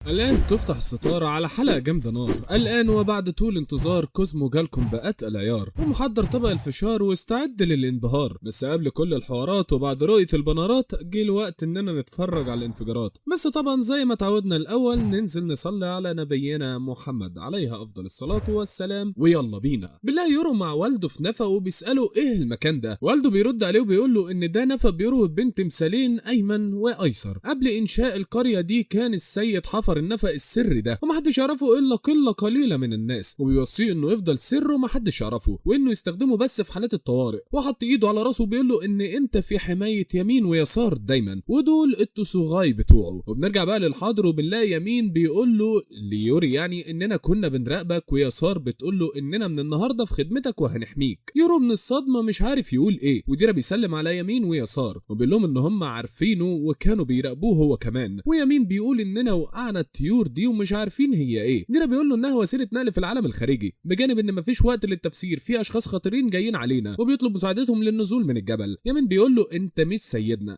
الآن تفتح الستارة على حلقة جامدة نار. الآن وبعد طول انتظار كوزمو جالكم بأتقل عيار ومحضر طبق الفشار واستعد للانبهار. بس قبل كل الحوارات وبعد رؤية البنارات جه الوقت اننا نتفرج على الانفجارات. بس طبعا زي ما تعودنا الأول ننزل نصلي على نبينا محمد عليها أفضل الصلاة والسلام ويلا بينا. بالله يورو مع والده في نفق وبيسأله ايه المكان ده. والده بيرد عليه وبيقول له ان ده نفق بيروي بين تمثالين أيمن وأيسر. قبل إنشاء القرية دي كان السيد حفر النفق السري ده ومحدش يعرفه الا قله قليله من الناس، وبيوصيه انه يفضل سره ومحدش يعرفه وانه يستخدمه بس في حالات الطوارئ. وحط ايده على راسه وبيقول له ان انت في حمايه يمين ويسار دايما، ودول التسوغاي بتوعه. وبنرجع بقى للحاضر وبنلاقي يمين بيقول له ليوري يعني اننا كنا بنراقبك، ويسار بتقول له اننا من النهارده في خدمتك وهنحميك. يورو من الصدمه مش عارف يقول ايه، وديرا بيسلم على يمين ويسار وبيقول لهم ان هم عارفينه وكانوا بيراقبوه هو كمان. ويمين بيقول اننا وقعنا الطيور دي ومش عارفين هي ايه. ديرا بيقول له انها وسيله نقل في العالم الخارجي، بجانب ان مفيش وقت للتفسير، في اشخاص خطيرين جايين علينا وبيطلب مساعدتهم للنزول من الجبل. يمين بيقول له انت مش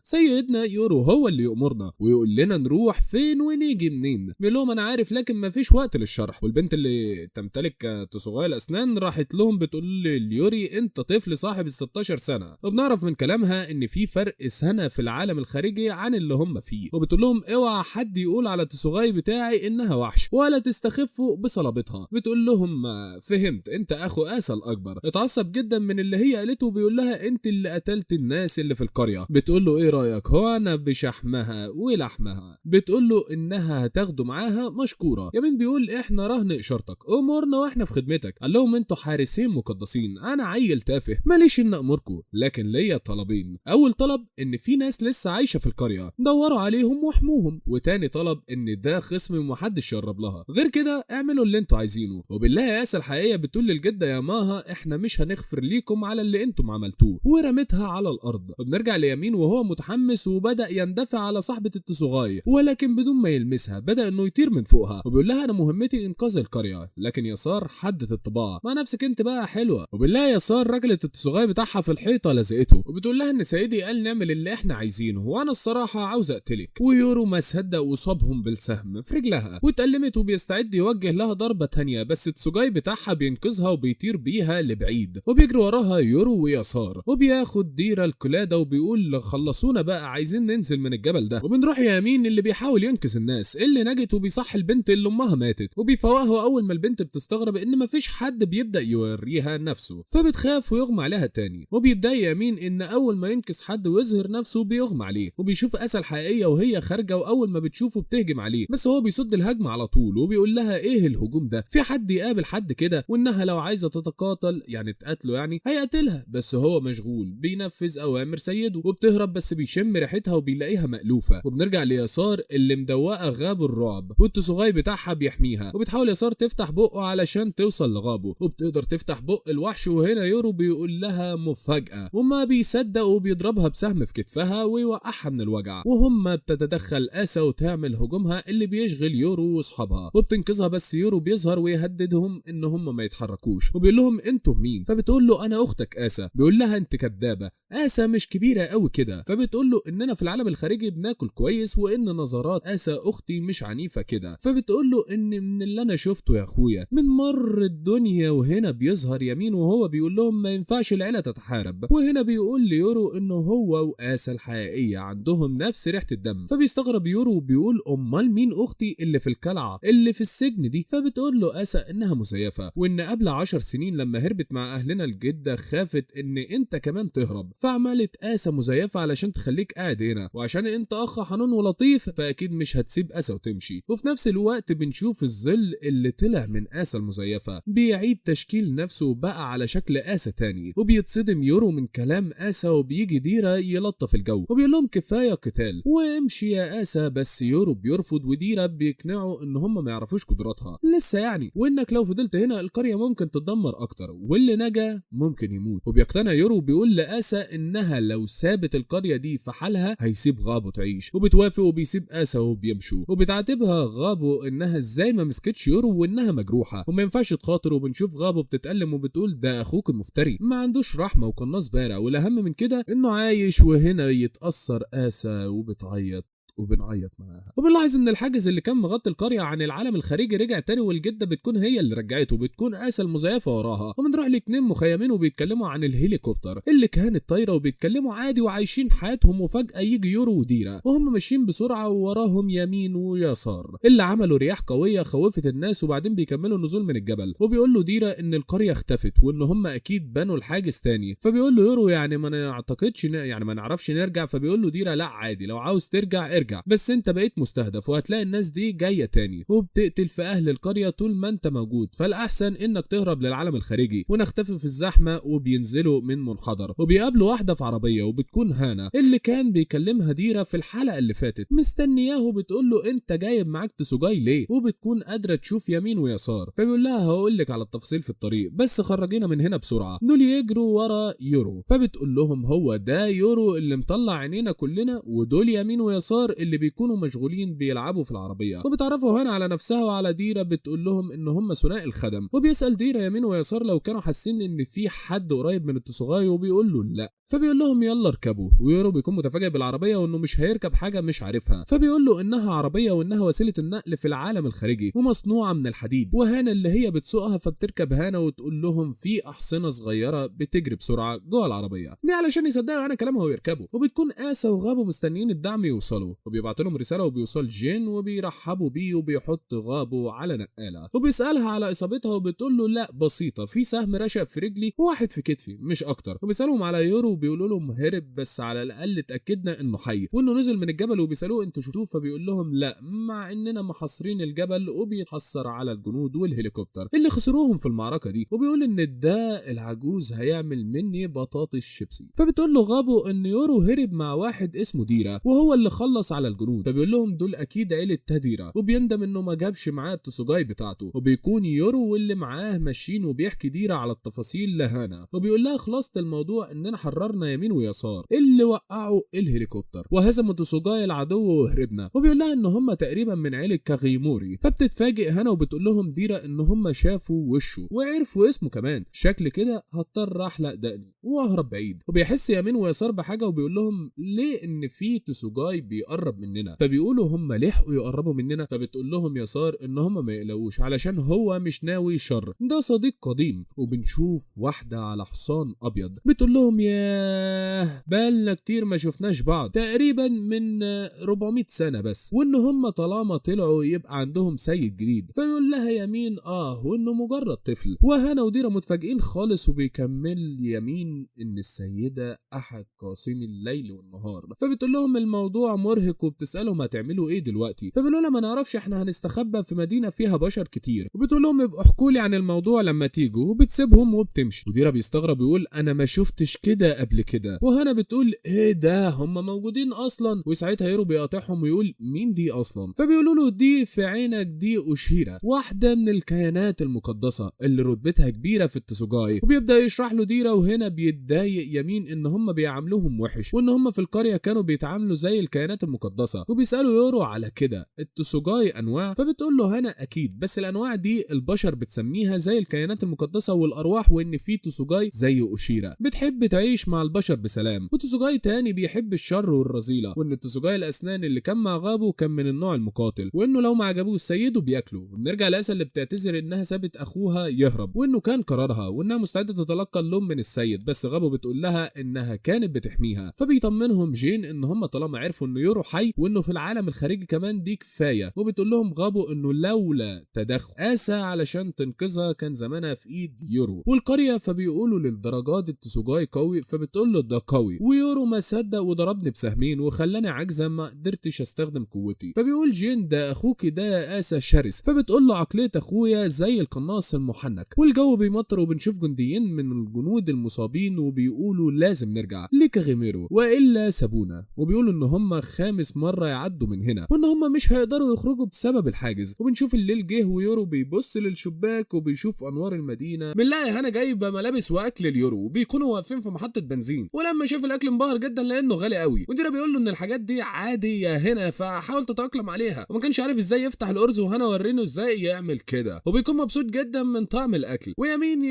سيدنا يورو هو اللي يأمرنا ويقول لنا نروح فين ونيجي منين. بيقول لهم انا عارف لكن مفيش وقت للشرح. والبنت اللي تمتلك تصغير الاسنان راحت لهم بتقول ليوري انت طفل صاحب ال 16 سنه، وبنعرف من كلامها ان في فرق سنه في العالم الخارجي عن اللي هم فيه. وبتقول لهم اوعى حد يقول على التصغير بتاعي انها وحش ولا تستخفوا بصلابتها. بتقول لهم فهمت انت اخو اسا الاكبر. اتعصب جدا من اللي هي قالته وبيقول لها انت اللي قتلت الناس اللي في القريه. بتقول له ايه رايك هو انا بشحمها ولحمها. بتقول له انها هتاخده معاها مشكوره. يمين بيقول احنا رهن اشارتك امورنا واحنا في خدمتك. قال لهم انتوا حارسين مقدسين، انا عيل تافه ماليش ان امركم، لكن ليا طلبين. اول طلب ان في ناس لسه عايشه في القريه دوروا عليهم واحموهم، وتاني طلب ان ده خصم ومحدش يقرب لها، غير كده اعملوا اللي انتوا عايزينه. وبالله يا اسا الحقيقيه بتقول للجده يا ماها احنا مش هنغفر ليكم على اللي انتم عملتوه، ورمتها على الارض. وبنرجع ليمين وهو متحمس وبدا يندفع على صاحبه التصغاي، ولكن بدون ما يلمسها بدا انه يطير من فوقها وبيقول لها انا مهمتي انقاذ القريه. لكن يسار حدت الطباع مع نفسك انت بقى حلوه. وبالله يسار رجلت التصغاي بتاعها في الحيطه لزقته وبتقول لها ان سيدي قال نعمل اللي احنا عايزينه وانا الصراحه عاوز اقتلك. ويورو ما صدق وصابهم بالسهم في رجلها واتألمت وبيستعد يوجه لها ضربه تانية، بس التسوجاي بتاعها بينقذها وبيطير بيها لبعيد وبيجري وراها يورو ويسار. وبياخد ديرا القلاده وبيقول خلصونا بقى عايزين ننزل من الجبل ده. وبنروح يمين اللي بيحاول ينقذ الناس اللي نجت وبيصحي البنت اللي امها ماتت وبيفوقها. اول ما البنت بتستغرب ان مفيش حد بيبدا يوريها نفسه فبتخاف ويغمى عليها تاني. وبيتضايق يمين ان اول ما ينقذ حد ويظهر نفسه بيغمى عليه وبيشوف اسا الحقيقيه وهي خارجه، واول ما بتشوفه بتهجم عليه بس هو بيصد الهجمه على طول وبيقول لها ايه الهجوم ده، في حد يقابل حد كده، وانها لو عايزه تتقاتل يعني تقاتله يعني هيقتلها، بس هو مشغول بينفذ اوامر سيده. وبتهرب بس بيشم ريحتها وبيلاقيها مألوفه. وبنرجع ليسار اللي مدوقه غاب الرعب والتصغير بتاعها بيحميها، وبتحاول يسار تفتح بقه علشان توصل لغابه وبتقدر تفتح بق الوحش. وهنا يورو بيقول لها مفاجاه وما بيصدق وبيضربها بسهم في كتفها ويوقعها من الوجع. وهم بتتدخل اسا وتعمل هجومها اللي بيشغل يورو واصحابها وبتنقذها، بس يورو بيظهر ويهددهم ان هم ما يتحركوش وبيقول لهم انتم مين. فبتقول له انا اختك اسا. بيقول لها انت كدابه، اسا مش كبيره قوي كده. فبتقول له اننا في العالم الخارجي بناكل كويس وان نظرات اسا اختي مش عنيفه كده. فبتقول له ان من اللي انا شفته يا اخويا من مر الدنيا. وهنا بيظهر يمين وهو بيقول لهم ما ينفعش العيله تتحارب. وهنا بيقول ليورو انه هو واسا الحقيقيه عندهم نفس ريحه الدم. فبيستغرب يورو وبيقول امال مين اختي اللي في القلعه اللي في السجن دي. فبتقول له اسا انها مزيفه وان قبل 10 سنين لما هربت مع اهلنا الجده خافت ان انت كمان تهرب، فعملت اسا مزيفه علشان تخليك قاعد هنا، وعشان انت اخ حنون ولطيف فاكيد مش هتسيب اسا وتمشي. وفي نفس الوقت بنشوف الظل اللي طلع من اسا المزيفه بيعيد تشكيل نفسه بقى على شكل اسا تاني. وبيتصدم يورو من كلام اسا وبيجي ديرا يلطف الجو وبيقول لهم كفايه قتال وامشي يا اسا. بس يورو بيرفض وديرا بيقنعوا ان هم ما يعرفوش قدراتها لسه يعني، وانك لو فضلت هنا القريه ممكن تتدمر اكتر واللي نجا ممكن يموت. وبيقتنع يورو وبيقول لاسا انها لو سابت القريه دي في حالها هيسيب غابو تعيش، وبتوافق وبيسيب اسا وبيمشوا. وبتعاتبها غابو انها ازاي ما مسكتش يورو وانها مجروحه وما ينفعش تخاطر. وبنشوف غابو بتتألم وبتقول ده اخوك المفتري ما عندوش رحمه وقناص بارع، والاهم من كده انه عايش. وهنا يتأثر اسا وبتعيط وبنعيط معاها. وبنلاحظ ان الحاجز اللي كان مغطي القريه عن العالم الخارجي رجع تاني، والجده بتكون هي اللي رجعته، بتكون آسا المزيفه وراها. وبنروح لاتنين مخيمين وبيتكلموا عن الهليكوبتر اللي كانت طايره، وبيتكلموا عادي وعايشين حياتهم، وفجاه يجي يورو وديرا وهم ماشيين بسرعه ووراهم يمين ويسار اللي عملوا رياح قويه خوفت الناس. وبعدين بيكملوا النزول من الجبل، وبيقول له ديرا ان القريه اختفت وان هم اكيد بنوا الحاجز تاني. فبيقول له يورو يعني ما نعتقدش يعني ما نعرفش نرجع. فبيقول له ديرا لا عادي، لو عاوز ترجع ارجع، بس انت بقيت مستهدف وهتلاقي الناس دي جايه تاني وبتقتل في اهل القريه طول ما انت موجود، فالاحسن انك تهرب للعالم الخارجي. ونختفي في الزحمه وبينزلوا من منحدر وبيقابلوا واحده في عربيه، وبتكون هانا اللي كان بيكلمها ديرا في الحلقه اللي فاتت، مستنياه وبتقول له انت جايب معاك تسوجاي ليه؟ وبتكون قادره تشوف يمين ويسار. فبيقول لها هقول لك على التفاصيل في الطريق، بس خرجينا من هنا بسرعه. دول يجروا ورا يورو، فبتقول لهم هو ده يورو اللي مطلع عينينا كلنا، ودول يمين ويسار اللي بيكونوا مشغولين بيلعبوا في العربيه. وبتعرفوا هنا على نفسها وعلى ديرا، بتقول لهم ان هم ثنائي الخدم. وبيسال ديرا يمين ويسار لو كانوا حاسين ان في حد قريب من التسوغاي، وبيقول له لا. فبيقول لهم يلا اركبوا، ويورو بيكون متفاجئ بالعربيه وانه مش هيركب حاجه مش عارفها. فبيقول له انها عربيه وانها وسيله النقل في العالم الخارجي ومصنوعه من الحديد. وهانا اللي هي بتسوقها، فبتركب هانا وتقول لهم في احصنه صغيره بتجري بسرعه جوه العربيه دي علشان يصدقوا انا كلامها ويركبوا. وبتكون آسا وغابو مستنيين الدعم يوصلوا، وبيبعت لهم رساله وبيوصل جين وبيرحبوا بيه، وبيحط غابو على نقاله وبيسالها على اصابتها، وبتقول له لا بسيطه، في سهم رشق في رجلي وواحد في كتفي مش اكتر. وبيسالهم على يورو وبيقولوا لهم هرب، بس على الاقل اتاكدنا انه حي وانه نزل من الجبل. وبيسالوه انتوا شفتوه؟ فبيقول لهم لا، مع اننا محاصرين الجبل. وبيتحسر على الجنود والهليكوبتر اللي خسروهم في المعركه دي، وبيقول ان ده العجوز هيعمل مني بطاطس شيبسي. فبتقول له غابو ان يورو هرب مع واحد اسمه ديرا وهو اللي خلص على الجنود. فبيقول لهم دول اكيد عيله تاديرا، وبيندم انه ما جابش معاه التسوجاي بتاعته. وبيكون يورو واللي معاه ماشيين، وبيحكي ديرا على التفاصيل لهانا، وبيقول لها خلاصه الموضوع اننا حررنا يمين ويسار اللي وقعوا الهليكوبتر وهزموا تسوجاي العدو وهربنا. وبيقول لها ان هم تقريبا من عيله كاغيموري. فبتتفاجئ هانا وبتقول لهم ديرا ان هم شافوا وشه وعرفوا اسمه كمان. شكل كده هضطر احلق دقني واهرب بعيد. وبيحس يمين ويسار بحاجه، وبيقول لهم ليه ان في تسوجاي بيقرب مننا. فبيقولوا هم لحقوا يقربوا مننا. فبتقول لهم يسار ان هم ما يقلقوش علشان هو مش ناوي شر، ده صديق قديم. وبنشوف واحده على حصان ابيض بتقول لهم ياه بقالنا كتير ما شفناش بعض، تقريبا من 400 سنه بس، وان هم طالما طلعوا يبقى عندهم سيد جديد. فيقول لها يمين وانه مجرد طفل. وهنا وديرا متفاجئين خالص. وبيكمل يمين ان السيده احد قاسمي الليل والنهار. فبتقول لهم الموضوع مرهق، وبتسالهم هتعملوا ايه دلوقتي. فبيقولوا لها ما نعرفش، احنا هنستخبى في مدينه فيها بشر كتير. وبتقول لهم يبقوا احكوا لي عن الموضوع لما تيجوا. وبتسيبهم وبتمشي. وديرا بيستغرب يقول انا ما شفتش كده قبل كده. وهنا بتقول ايه ده هم موجودين اصلا. وساعتها يورو بيقاطعهم ويقول مين دي اصلا. فبيقولوا له دي في عينك دي اوشيرا، واحده من الكيانات المقدسه اللي رتبتها كبيره في التسوجاي. وبيبدا يشرح له ديرا. وهنا بيتضايق يمين ان هم بيعاملوهم وحش، وان هم في القريه كانوا بيتعاملوا زي الكيانات المقدسه. وبيسالوا يورو على كده التسوجاي انواع. فبتقول له هنا اكيد، بس الانواع دي البشر بتسميها زي الكيانات المقدسه والارواح، وان في تسوجاي زي اوشيرا بتحب تعيش مع البشر بسلام، وتسوجاي تاني بيحب الشر والرذيله. وان التسوجاي الاسنان اللي كان مع غابو كان من النوع المقاتل، وانه لو ما عجبوش سيده بياكله. وبنرجع لاسا اللي بتعتذر انها سابت اخوها يهرب، وانه كان قرارها، وانها مستعده تتلقى اللوم من السيد. بس غابو بتقول لها انها كانت بتحميها. فبيطمنهم جين ان هم طالما عرفوا انه يورو حي وانه في العالم الخارجي كمان دي كفايه. وبتقول لهم غابو انه لولا تدخل آسا علشان تنقذها كان زمانها في ايد يورو والقريه. فبيقولوا للدرجات التسوجاي قوي. فبتقول له ده قوي، ويورو ما صدق وضربني بسهمين وخلاني عاجزه ما قدرتش استخدم قوتي. فبيقول جين ده اخوكي ده يا آسا شرس. فبتقول له عقليه اخويا زي القناص المحنك. والجو بيمطر وبنشوف جنديين من الجنود المصابين، وبيقولوا لازم نرجع لكاغيميرو والا سابونا. وبيقولوا ان هم خامس مره يعدوا من هنا، وان هم مش هيقدروا يخرجوا بسبب الحاجز. وبنشوف الليل جه، ويورو بيبص للشباك وبيشوف انوار المدينه. بنلاقي هنا جايبه ملابس واكل اليورو، وبيكونوا واقفين في محطه بنزين. ولما شاف الاكل انبهر جدا لانه غالي قوي، وديرا بيقول له ان الحاجات دي عاديه هنا فحاول تتاقلم عليها، وما كانش عارف ازاي يفتح الارز، وهنا ورينه ازاي يعمل كده وبيكون مبسوط جدا من طعم الاكل. ويمين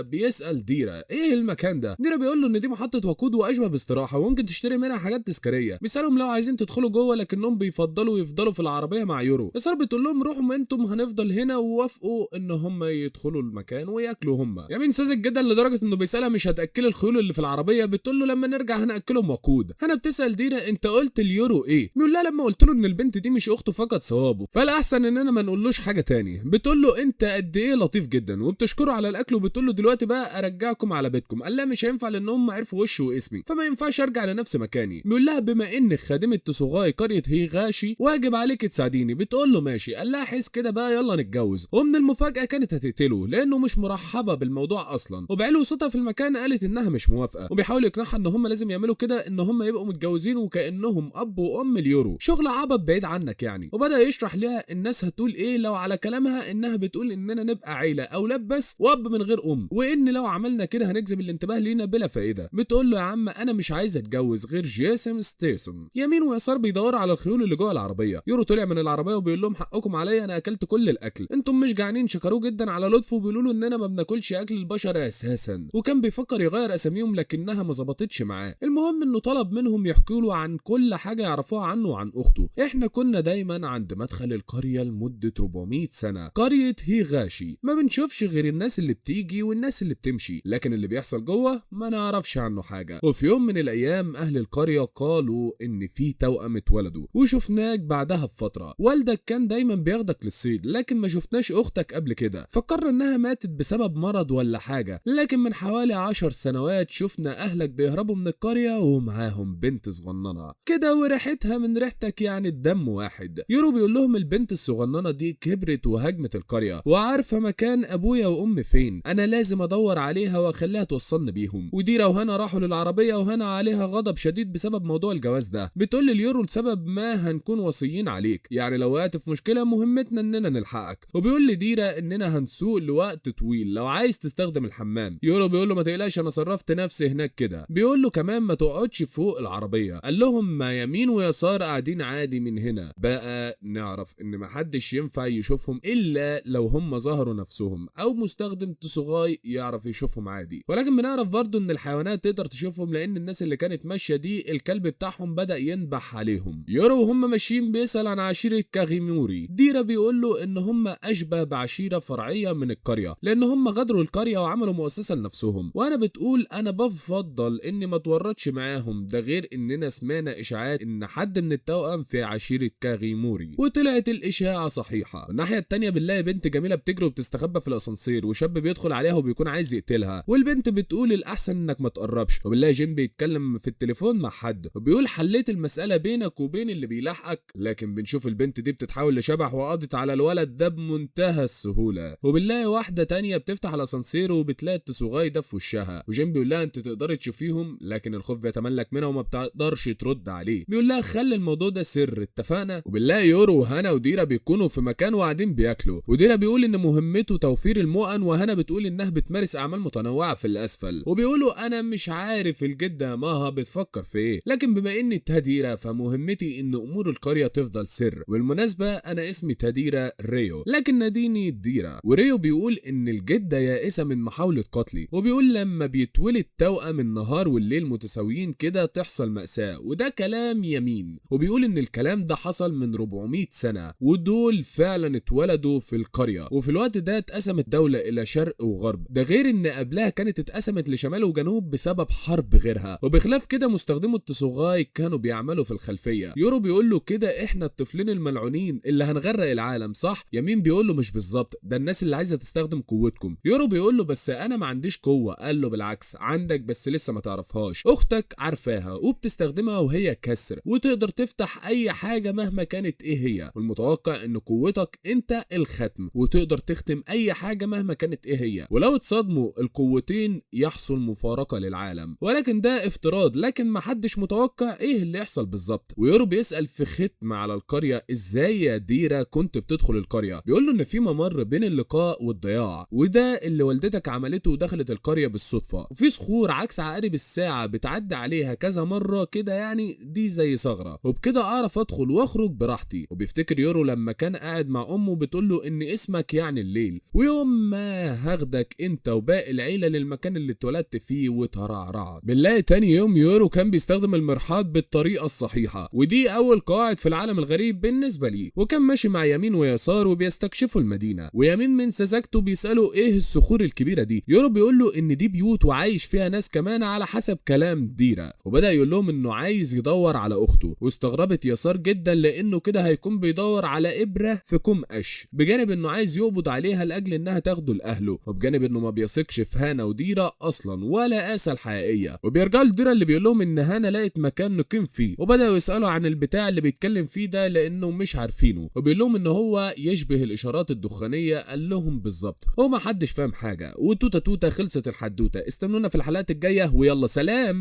بيسال ديرا ايه المكان ده. ديرا بيقول له ان دي محطه وقود واشبه باستراحه وممكن تشتري منها حاجات تذكاريه. بيسالهم لو عايزين تدخلوا جوه، لكنهم بيفضلوا يفضلوا في العربيه مع يورو. يسار بتقول لهم روحوا انتم هنفضل هنا، ووافقوا ان هم يدخلوا المكان وياكلوا هم. يمين ساذج جدا لدرجه انه بيسالها مش هتاكل الخيول اللي في العربيه، بتقول له لما نرجع هناكلهم وقود. هنا بتسال ديرا انت قلت اليورو ايه؟ بيقول لها لما قلت له ان البنت دي مش اخته فقد ثوابه، فالاحسن اننا ما نقولوش حاجه تاني. بتقول له انت قد ايه لطيف جدا، وبتشكره على الاكل، وبتقول له دلوقتي بقى ارجعكم على بيتكم. قال لها مش هينفع لان هم عرفوا وشي واسمي، فما ينفعش ارجع لنفس مكاني. بيقول لها بما انك خادمه تسوغاي قريه هيغاشي واجب عليك تساعديني. بتقول له ماشي. قال لها حس كده بقى يلا نتجوز. ومن المفاجاه كانت هتقتله لانه مش مرحبه بالموضوع اصلا، وبعلو صوتها في المكان قالت انها مش موافقه، وبيحاول يقنعها ان هم لازم يعملوا كده، ان هم يبقوا متجوزين وكانهم اب وام اليورو، شغل عبط بعيد عنك يعني. وبدا يشرح لها الناس هتقول ايه لو على كلامها انها بتقول اننا نبقى عيله اولاد بس واب من غير ام، وان لو عملنا كده هنجذب الانتباه لينا بلا فائده. بتقول له يا عم انا مش عايزه اتجوز غير جيسون ستيثم. يمين ويسار بيدوروا على الخيول اللي جوه العربيه. يورو طلع من العربيه وبيقول لهم حقكم عليا، انا اكلت كل الاكل، انتم مش جعانين. شكروه جدا على لطفه وبيقولوا له اننا ما بناكلش اكل البشر اساسا، وكان بيفكر يغير اساميهم لكنها ما ظبطتش معاه. المهم انه طلب منهم يحكوا له عن كل حاجه يعرفوها عنه وعن اخته. احنا كنا دايما عند مدخل القريه لمده 400 سنه، قريه هيغاشي، ما بنشوفش غير الناس اللي بتيجي والناس اللي بتمشي، لكن اللي بيحصل جوه ما نعرفش عنه حاجه. وفي يوم من الايام اهل القريه قالوا ان في توأم اتولدوا وشفناك بعدها بفتره. والدك كان دايما بياخدك للصيد، لكن ما شفناش اختك قبل كده، فكرنا انها ماتت بسبب مرض ولا حاجه، لكن من حوالي 10 سنوات شفنا اهلك بيهربوا من القريه ومعاهم بنت صغننه كده وريحتها من ريحتك يعني الدم واحد. يورو بيقول لهم البنت الصغننه دي كبرت وهاجمت القريه وعارفه مكان ابويا وامي فين، انا لازم ادور عليها واخليها توصلني بيهم. وديرا وهنا راحوا للعربيه، وهنا عليها غضب شديد بسبب موضوع الجواز ده. بتقول لليورو لسبب ما هنكون وصيين عليك، يعني لو وقعت في مشكله مهمتنا اننا نلحقك. وبيقول لديرا اننا هنسوق لوقت طويل لو عايز تستخدم الحمام. يورو بيقول له ما تقلقش انا صرفت نفسي هناك كده. بيقول له كمان ما تقعدش فوق العربيه. قال لهم ما يمين ويسار قاعدين عادي من هنا. بقى نعرف ان محدش ينفع يشوفهم الا لو هم ظهروا نفسهم، او مستخدم تسوغاي يعرف يشوفهم عادي. ولكن بنعرف برضو ان الحيوانات تقدر تشوفهم، لان الناس اللي كانت ماشيه دي الكلب بتاعهم بدا ينبح عليهم. يورو وهم ماشيين بيسال عن عشيره كاغيموري. ديرا بيقول له ان هم اشبه بعشيره فرعيه من القريه، لان هم غدروا القريه وعملوا مؤسسه لنفسهم. وانا بتقول انا بفضل اني ما اتورطش معاهم، ده غير اننا سمعنا اشاعات ان حد من التوأم في عشيره كاغيموري، وطلعت الاشاعه صحيحه. الناحيه التانيه بنلاقي بنت جميله بتجري وبتستخبى في الاسانسير، وشاب بيدخل عليها وبيكون عايز يقتلها، والبنت بتقول الاحسن انك ما تقربش. وبنلاقي جيم بيتكلم في التليفون مع حد وبيقول حليت المساله بينك وبين اللي بيلاحقك، لكن بنشوف البنت دي بتتحول لشبح وقضت على الولد ده بمنتهى السهوله. وبنلاقي واحده تانيه بتفتح الاسانسير وبتلاقي التسوغاي ده في وشها، وجيم بيقول لها انت تقدري تشوفيهم، لكن الخوف بيتملك منها وما بتقدرش ترد عليه. بيقول لها خلي الموضوع ده سر، اتفقنا؟ وبنلاقي يورو وهنا وديرا بيكونوا في مكان وقاعدين بياكلوا، وديرا بيقول ان مهمته توفير المؤن، وهنا بتقول انها بتمارس اعمال متنوعه في الاسفل. وبيقولوا انا مش عارف الجده ماها بتفكر في ايه، لكن بما اني تاديرا فمهمتي ان امور القريه تفضل سر. والمناسبه انا اسمي تاديرا ريو، لكن ناديني ديرا. وريو بيقول ان الجده يائسه من محاوله قتلي، وبيقول لما بيتولد توأم النهار والليل متساويين كده تحصل مأساة، وده كلام يمين. وبيقول ان الكلام ده حصل من 400 سنه، ودول فعلا اتولدوا في القريه، وفي الوقت ده اتقسمت دوله الى شرق وغرب، ده غير ان قبلها كانت اتقسمت لشمال وجنوب بسبب حرب غيرها. وبخلاف كده مستخدمو التسوغاي كانوا بيعملوا في الخلفيه. يورو بيقول له كده احنا الطفلين الملعونين اللي هنغرق العالم صح؟ يمين بيقول له مش بالظبط، ده الناس اللي عايزه تستخدم قوتكم. يورو بيقول له بس انا ما عنديش قوه. قال له بالعكس عندك، بس لسه ما تعرفهاش. اختك عارفاها وبتستخدمها وهي كسر، وتقدر تفتح اي حاجه مهما كانت ايه هي. والمتوقع ان قوتك انت الختم، وتقدر تختم اي حاجه مهما كانت ايه هي. ولو اتصادموا القوتين يحصل مفارقه للعالم، ولكن ده افتراض، لكن ما حدش متوقع ايه اللي يحصل بالظبط. ويورو بيسال في ختم على القريه ازاي يا ديرا كنت بتدخل القريه. بيقول له ان في ممر بين اللقاء والضياع، وده اللي والدتك عملته ودخلت القريه بالصدفه، وفي صخور عكس عكس عقارب الساعة بتعدي عليها كذا مرة كده يعني دي زي ثغرة، وبكده اعرف ادخل واخرج براحتي. وبيفتكر يورو لما كان قاعد مع امه بتقول له ان اسمك يعني الليل، ويوم ما هاخدك انت وباقي العيلة للمكان اللي اتولدت فيه وترعرعت. بنلاقي تاني يوم يورو كان بيستخدم المرحاض بالطريقة الصحيحة، ودي اول قواعد في العالم الغريب بالنسبة ليه. وكان ماشي مع يمين ويسار وبيستكشفوا المدينة، ويمين من سذاجته بيسأله ايه الصخور الكبيرة دي. يورو بيقول له ان دي بيوت وعايش فيها ناس كمان على حسب كلام ديرة، وبدأ يقول لهم انه عايز يدور على اخته. واستغربت يسار جدا لانه كده هيكون بيدور على ابرة في كوم قش، بجانب انه عايز يقبض عليها لاجل انها تاخده لاهله، وبجانب انه ما بيثقش في هانا وديرة اصلا ولا آسى الحقيقية. وبيرجعوا لديرة اللي بيقول لهم ان هانا لقت مكان نقيم فيه، وبدأوا يسألوا عن البتاع اللي بيتكلم فيه ده لانه مش عارفينه، وبيقول لهم ان هو يشبه الاشارات الدخانية. قال لهم بالظبط، هو ما حدش فاهم حاجة، وتوتة توتة خلصت الحدوتة. استنونا في الحلقات الجاية ويلا سلام.